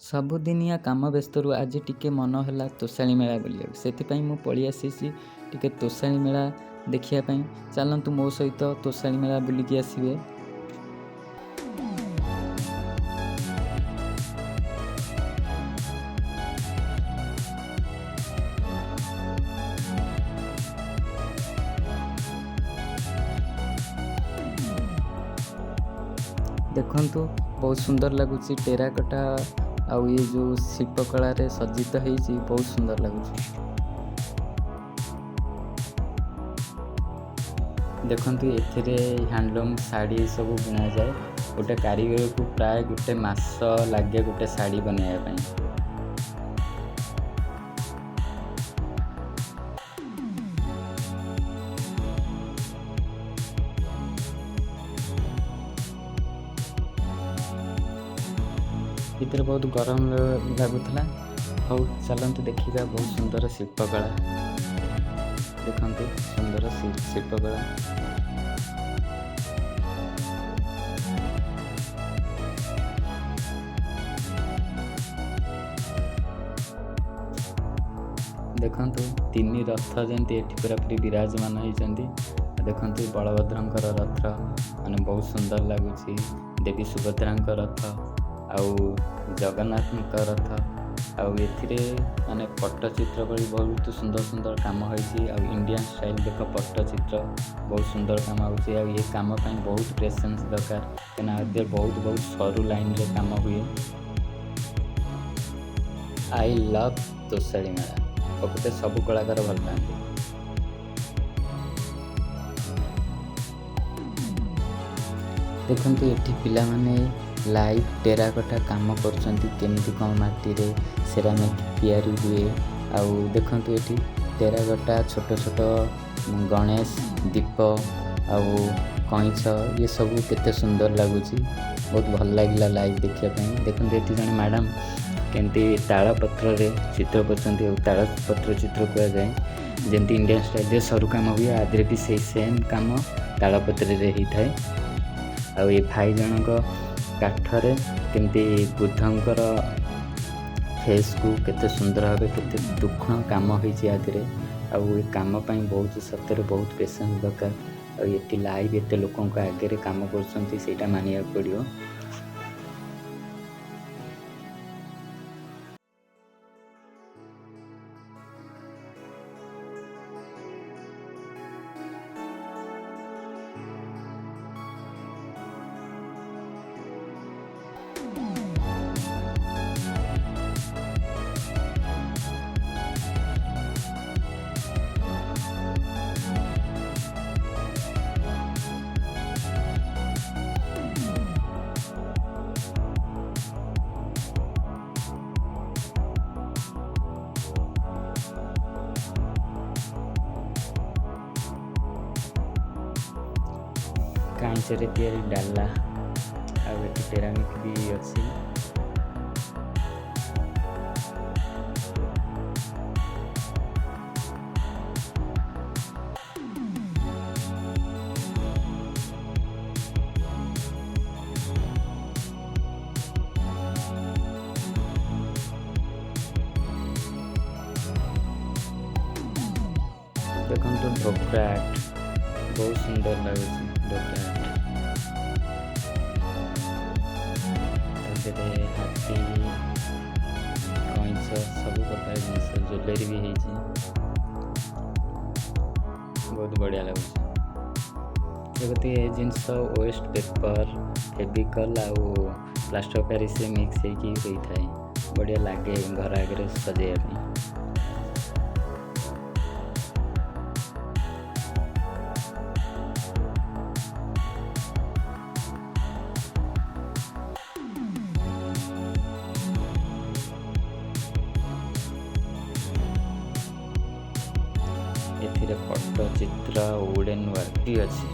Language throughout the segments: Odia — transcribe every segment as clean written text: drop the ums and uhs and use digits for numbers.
ସବୁଦିନିଆ କାମ ବ୍ୟସ୍ତରୁ ଆଜି ଟିକେ ମନ ହେଲା ତୋଷାଳୀ ମେଳା ବୁଲିବାକୁ। ସେଥିପାଇଁ ମୁଁ ପଳେଇ ଆସିଛି ଟିକେ ତୋଷାଳୀ ମେଳା ଦେଖିବା ପାଇଁ। ଚାଲନ୍ତୁ ମୋ ସହିତ ତୋଷାଳୀ ମେଳା ବୁଲିକି ଆସିବେ। ଦେଖନ୍ତୁ ବହୁତ ସୁନ୍ଦର ଲାଗୁଛି ଟେରାକୋଟା ଆଉ ये जो ଶିଳ୍ପକଳାରେ ସଜ୍ଜିତ ହେଇଛି ବହୁତ ସୁନ୍ଦର ଲାଗୁଛି। ଦେଖନ୍ତୁ ଏଥିରେ ହ୍ୟାଣ୍ଡଲୁମ୍ ଶାଢ଼ୀ ସବୁ ବୁଣାଯାଏ। ଗୋଟେ କାରିଗରକୁ ପ୍ରାୟ ଗୋଟେ ମାସ ଲାଗେ ଗୋଟେ ଶାଢ଼ୀ ବନେଇବା ପାଇଁ। ଭିତରେ ବହୁତ ଗରମ ଲାଗୁଥିଲା। ହଉ ଚାଲନ୍ତୁ ଦେଖିବା ବହୁତ ସୁନ୍ଦର ଶିଳ୍ପକଳା। ଦେଖନ୍ତୁ ସୁନ୍ଦର ଶିଳ୍ପକଳା। ଦେଖନ୍ତୁ ତିନି ରଥ ଯେମିତି ଏଠି ପୁରାପୁରି ବିରାଜମାନ ହେଇଛନ୍ତି। ଦେଖନ୍ତୁ ବଳଭଦ୍ରଙ୍କର ରଥ ମାନେ ବହୁତ ସୁନ୍ଦର ଲାଗୁଛି। ଦେବୀ ସୁଭଦ୍ରାଙ୍କ ରଥ ଆଉ ଜଗନ୍ନାଥଙ୍କ ରଥ ଆଉ ଏଥିରେ ମାନେ ପଟ୍ଟଚିତ୍ର ଭଳି ବହୁତ ସୁନ୍ଦର ସୁନ୍ଦର କାମ ହେଇଛି। ଆଉ ଇଣ୍ଡିଆନ୍ ଷ୍ଟାଇଲ୍ ଦେଖ ପଟ୍ଟଚିତ୍ର ବହୁତ ସୁନ୍ଦର କାମ ହେଉଛି। ଆଉ ଏ କାମ ପାଇଁ ବହୁତ ପେସେନ୍ସ ଦରକାର କାହିଁକିନା ଏଥିରେ ବହୁତ ସରୁ ଲାଇନ୍ରେ କାମ ହୁଏ। ଆଇ ଲଭ୍ ତୋଷାଳୀ ମେଳା। ପ୍ରକୃତରେ ସବୁ କଳାକାର ଭଲ ପାଆନ୍ତି। ଦେଖନ୍ତୁ ଏଠି ପିଲାମାନେ ଲାଇଭ୍ ଟେରାକୋଟା କାମ କରୁଛନ୍ତି। କେମିତି କ'ଣ ମାଟିରେ ସେରାମିକ୍ ତିଆରି ହୁଏ। ଆଉ ଦେଖନ୍ତୁ ଏଠି ଟେରାକୋଟା ଛୋଟ ଛୋଟ ଗଣେଶ ଦୀପ ଆଉ କଇଁଛ ଇଏ ସବୁ କେତେ ସୁନ୍ଦର ଲାଗୁଛି। ବହୁତ ଭଲ ଲାଗିଲା ଲାଇଭ୍ ଦେଖିବା ପାଇଁ। ଦେଖନ୍ତୁ ଏଠି ଜଣେ ମ୍ୟାଡ଼ାମ୍ କେମିତି ତାଳପତ୍ରରେ ଚିତ୍ର କରୁଛନ୍ତି। ଆଉ ତାଳପତ୍ର ଚିତ୍ର କୁହାଯାଏ ଯେମିତି ଇଣ୍ଡିଆନ୍ ଷ୍ଟାଇଲ୍ରେ ସରୁ କାମ ହୁଏ। ଆଦିରେ ବି ସେଇ ସେମ୍ କାମ ତାଳପତ୍ରରେ ହେଇଥାଏ। ଆଉ ଏ ଭାଇ ଜଣଙ୍କ କାଠରେ କେମିତି ବୁଦ୍ଧଙ୍କର ଫେସ୍କୁ କେତେ ସୁନ୍ଦର ଭାବେ କେତେ ତୀକ୍ଷ୍ଣ କାମ ହେଇଛି ଆଦିରେ। ଆଉ ଏ କାମ ପାଇଁ ବହୁତ ସତରେ ବହୁତ ପେସେନ୍ସ ଦରକାର। ଆଉ ଏଠି ଲାଇଭ୍ ଏତେ ଲୋକଙ୍କ ଆଗରେ କାମ କରୁଛନ୍ତି ସେଇଟା ମାନିବାକୁ ପଡ଼ିବ। କାଇଁଚରେ ତିଆରି ଡାଲା ଆଉ ଏଠି ସେରାମିକ୍ ବି ଅଛି। ଦେଖନ୍ତୁ ଢୋକ୍ରାଟ୍ ବହୁତ ସୁନ୍ଦର ଲାଗୁଛି। ଢୋକ୍ରାଟ୍ ସେଥିରେ ହାତୀ କଇଁଛ ସବୁ ପ୍ରକାର ଜିନିଷ ଜ୍ୱେଲେରୀ ବି ହେଇଛି। ବହୁତ ବଢ଼ିଆ ଲାଗୁଛି। ଯେମିତି ଏ ଜିନିଷ ୱେଷ୍ଟ ପେପର୍ ଫେଭିକଲ୍ ଆଉ ପ୍ଲାଷ୍ଟର ପ୍ୟାରିସ୍ ମିକ୍ସ ହେଇକି ହେଇଥାଏ। ବଢ଼ିଆ ଲାଗେ ଘର ଆଗରେ ସଜେଇବା ପାଇଁ। ଏଥିରେ ପଟ୍ଟଚିତ୍ର ଉଡେନ୍ ୱାର୍କ ବି ଅଛି।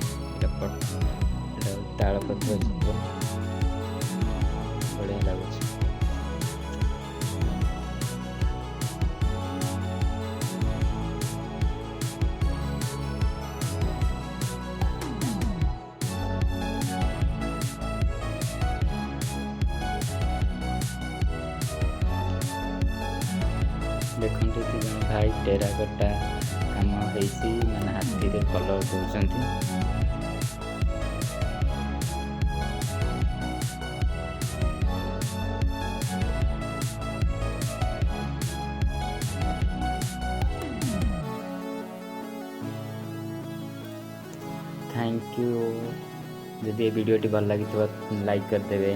ଏଇଟା ତାଳପତ୍ର ଚିତ୍ର ବଢ଼ିଆ ଲାଗୁଛି। ଦେଖନ୍ତୁ ଏଠି ଜଣେ ଭାଇ ଟେରାକୋଟା କାମ ହେଇଛି, ମାନେ ହାତୀରେ କଲର୍ ଦଉଛନ୍ତି। Thank you. जदि ये वीडियोटी भल लगी लाइक करदेवे।